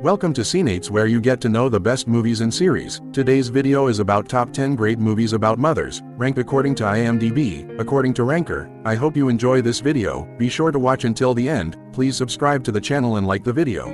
Welcome to Cineights, where you get to know the best movies and series. Today's video is about top 10 great movies about mothers, ranked according to IMDB, according to Ranker. I hope you enjoy this video. Be sure to watch until the end. Please subscribe to the channel and like the video.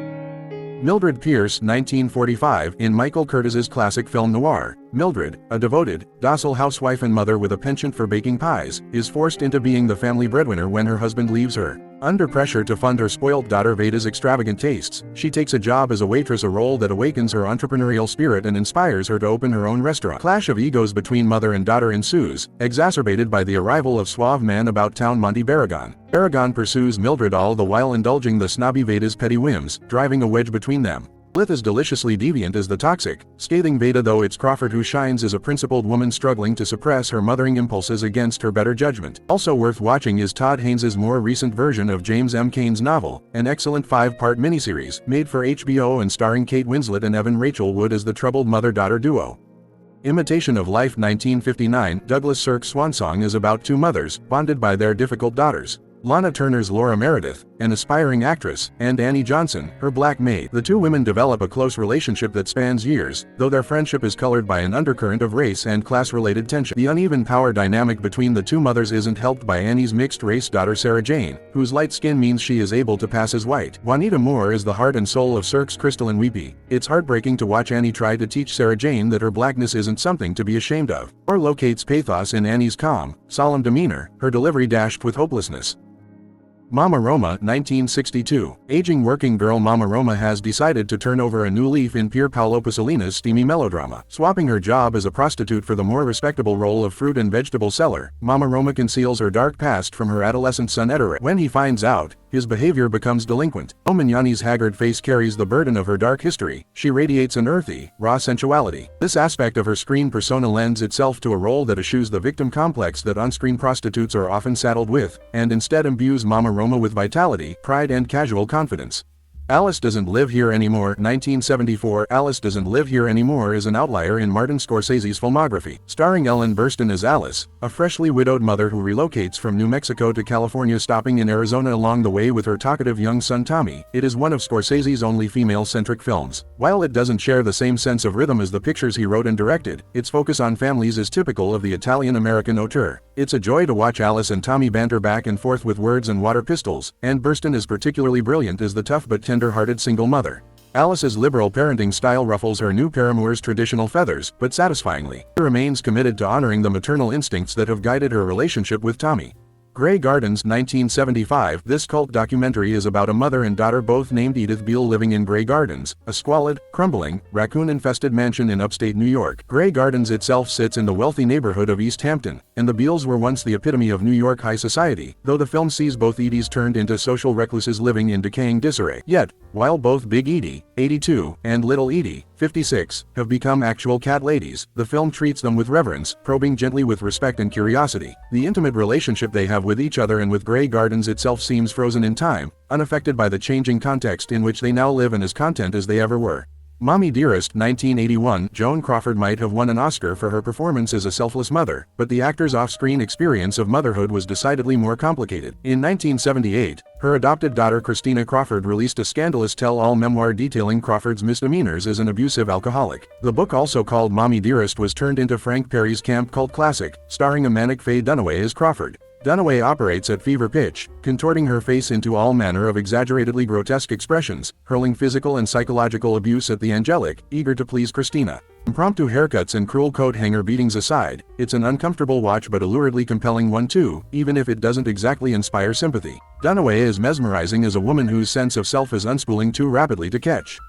Mildred Pierce, 1945, in Michael Curtiz's classic film noir. Mildred, a devoted, docile housewife and mother with a penchant for baking pies, is forced into being the family breadwinner when her husband leaves her. Under pressure to fund her spoilt daughter Veda's extravagant tastes, she takes a job as a waitress, a role that awakens her entrepreneurial spirit and inspires her to open her own restaurant. Clash of egos between mother and daughter ensues, exacerbated by the arrival of suave man about town Monty Barragan. Barragan pursues Mildred, all the while indulging the snobby Veda's petty whims, driving a wedge between them. Lith is deliciously deviant as the toxic, scathing Veda, though it's Crawford who shines as a principled woman struggling to suppress her mothering impulses against her better judgment. Also worth watching is Todd Haynes' more recent version of James M. Cain's novel, an excellent 5-part miniseries, made for HBO and starring Kate Winslet and Evan Rachel Wood as the troubled mother-daughter duo. Imitation of Life, 1959, Douglas Sirk's swan song is about two mothers, bonded by their difficult daughters. Lana Turner's Laura Meredith, an aspiring actress, and Annie Johnson, her black maid. The two women develop a close relationship that spans years, though their friendship is colored by an undercurrent of race and class-related tension. The uneven power dynamic between the two mothers isn't helped by Annie's mixed-race daughter Sarah Jane, whose light skin means she is able to pass as white. Juanita Moore is the heart and soul of Sirk's Crystal and Weepy. It's heartbreaking to watch Annie try to teach Sarah Jane that her blackness isn't something to be ashamed of. Or locates pathos in Annie's calm, solemn demeanor, her delivery dashed with hopelessness. Mama Roma, 1962. Aging working girl Mama Roma has decided to turn over a new leaf in Pier Paolo Pasolini's steamy melodrama. Swapping her job as a prostitute for the more respectable role of fruit and vegetable seller, Mama Roma conceals her dark past from her adolescent son Ettore. When he finds out, his behavior becomes delinquent. Mignani's haggard face carries the burden of her dark history. She radiates an earthy, raw sensuality. This aspect of her screen persona lends itself to a role that eschews the victim complex that on-screen prostitutes are often saddled with, and instead imbues Mama Roma with vitality, pride and casual confidence. Alice Doesn't Live Here Anymore, 1974. Alice Doesn't Live Here Anymore is an outlier in Martin Scorsese's filmography. Starring Ellen Burstyn as Alice, a freshly widowed mother who relocates from New Mexico to California, stopping in Arizona along the way with her talkative young son Tommy. It is one of Scorsese's only female-centric films. While it doesn't share the same sense of rhythm as the pictures he wrote and directed, its focus on families is typical of the Italian-American auteur. It's a joy to watch Alice and Tommy banter back and forth with words and water pistols, and Burstyn is particularly brilliant as the tough but tender-hearted single mother. Alice's liberal parenting style ruffles her new paramour's traditional feathers, but satisfyingly, she remains committed to honoring the maternal instincts that have guided her relationship with Tommy. Grey Gardens, 1975. This cult documentary is about a mother and daughter both named Edith Beale living in Grey Gardens, a squalid, crumbling, raccoon-infested mansion in upstate New York. Grey Gardens itself sits in the wealthy neighborhood of East Hampton, and the Beales were once the epitome of New York high society, though the film sees both Ediths turned into social recluses living in decaying disarray. Yet, while both Big Edie, 82, and Little Edie, 56, have become actual cat ladies, the film treats them with reverence, probing gently with respect and curiosity. The intimate relationship they have with each other and with Grey Gardens itself seems frozen in time, unaffected by the changing context in which they now live and as content as they ever were. Mommy Dearest, 1981. Joan Crawford might have won an Oscar for her performance as a selfless mother, but the actor's off-screen experience of motherhood was decidedly more complicated. In 1978, her adopted daughter Christina Crawford released a scandalous tell-all memoir detailing Crawford's misdemeanors as an abusive alcoholic. The book, also called Mommy Dearest, was turned into Frank Perry's camp cult classic, starring a manic Faye Dunaway as Crawford. Dunaway operates at fever pitch, contorting her face into all manner of exaggeratedly grotesque expressions, hurling physical and psychological abuse at the angelic, eager to please Christina. Impromptu haircuts and cruel coat hanger beatings aside, it's an uncomfortable watch but alluringly compelling one too, even if it doesn't exactly inspire sympathy. Dunaway is mesmerizing as a woman whose sense of self is unspooling too rapidly to catch.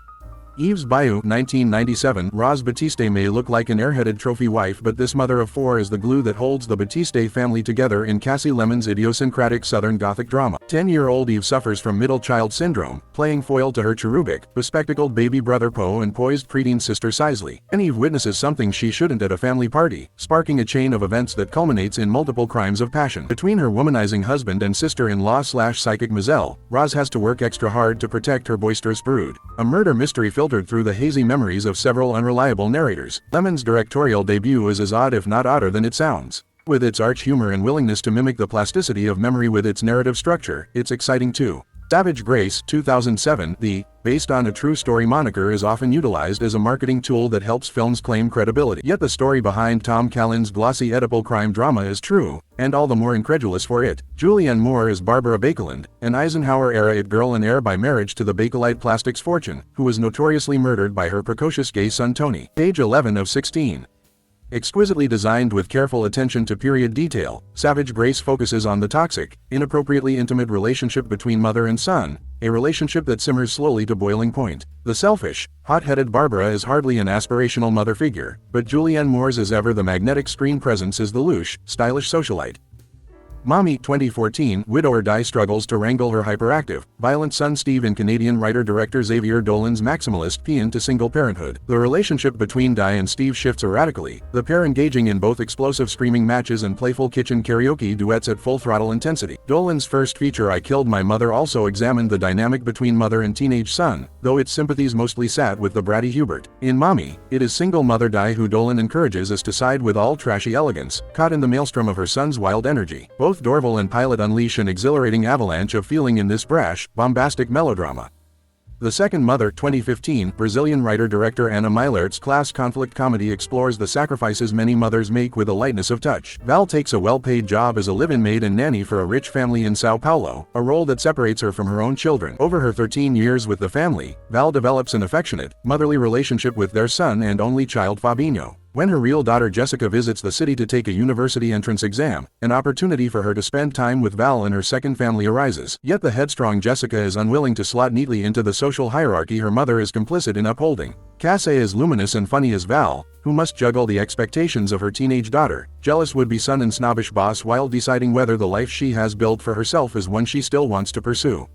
Yves Bayou, 1997. Roz Batiste may look like an airheaded trophy wife, but this mother of four is the glue that holds the Batiste family together in Cassie Lemon's idiosyncratic Southern Gothic drama. 10-year-old Eve suffers from middle child syndrome, playing foil to her cherubic, bespectacled baby brother Poe and poised preteen sister Sisley. And Eve witnesses something she shouldn't at a family party, sparking a chain of events that culminates in multiple crimes of passion. Between her womanizing husband and sister-in-law/psychic Mazel, Roz has to work extra hard to protect her boisterous brood. A murder mystery filtered through the hazy memories of several unreliable narrators. Lemon's directorial debut is as odd, if not odder, than it sounds. With its arch humor and willingness to mimic the plasticity of memory with its narrative structure, it's exciting too. Savage Grace, 2007. The based on a true story moniker is often utilized as a marketing tool that helps films claim credibility. Yet the story behind Tom Callan's glossy Oedipal crime drama is true, and all the more incredulous for it. Julianne Moore is Barbara Baekeland, an Eisenhower-era it girl and heir by marriage to the Bakelite plastics fortune, who was notoriously murdered by her precocious gay son Tony, age 11 of 16. Exquisitely designed with careful attention to period detail, Savage Grace focuses on the toxic, inappropriately intimate relationship between mother and son, a relationship that simmers slowly to boiling point. The selfish, hot-headed Barbara is hardly an aspirational mother figure, but Julianne Moore's as ever the magnetic screen presence is the louche, stylish socialite. Mommy, 2014. Widower Di struggles to wrangle her hyperactive, violent son Steve in Canadian writer-director Xavier Dolan's maximalist paean to single parenthood. The relationship between Di and Steve shifts erratically, the pair engaging in both explosive screaming matches and playful kitchen karaoke duets at full throttle intensity. Dolan's first feature I Killed My Mother also examined the dynamic between mother and teenage son, though its sympathies mostly sat with the bratty Hubert. In Mommy, it is single mother Di who Dolan encourages us to side with all trashy elegance, caught in the maelstrom of her son's wild energy. Both Dorval and Pilot unleash an exhilarating avalanche of feeling in this brash, bombastic melodrama. The Second Mother, 2015. Brazilian writer-director Ana Milert's class conflict comedy explores the sacrifices many mothers make with a lightness of touch. Val takes a well-paid job as a live-in maid and nanny for a rich family in Sao Paulo, a role that separates her from her own children. Over her 13 years with the family, Val develops an affectionate, motherly relationship with their son and only child Fabinho. When her real daughter Jessica visits the city to take a university entrance exam, an opportunity for her to spend time with Val and her second family arises. Yet the headstrong Jessica is unwilling to slot neatly into the social hierarchy her mother is complicit in upholding. Cassie is luminous and funny as Val, who must juggle the expectations of her teenage daughter, jealous would-be son and snobbish boss while deciding whether the life she has built for herself is one she still wants to pursue.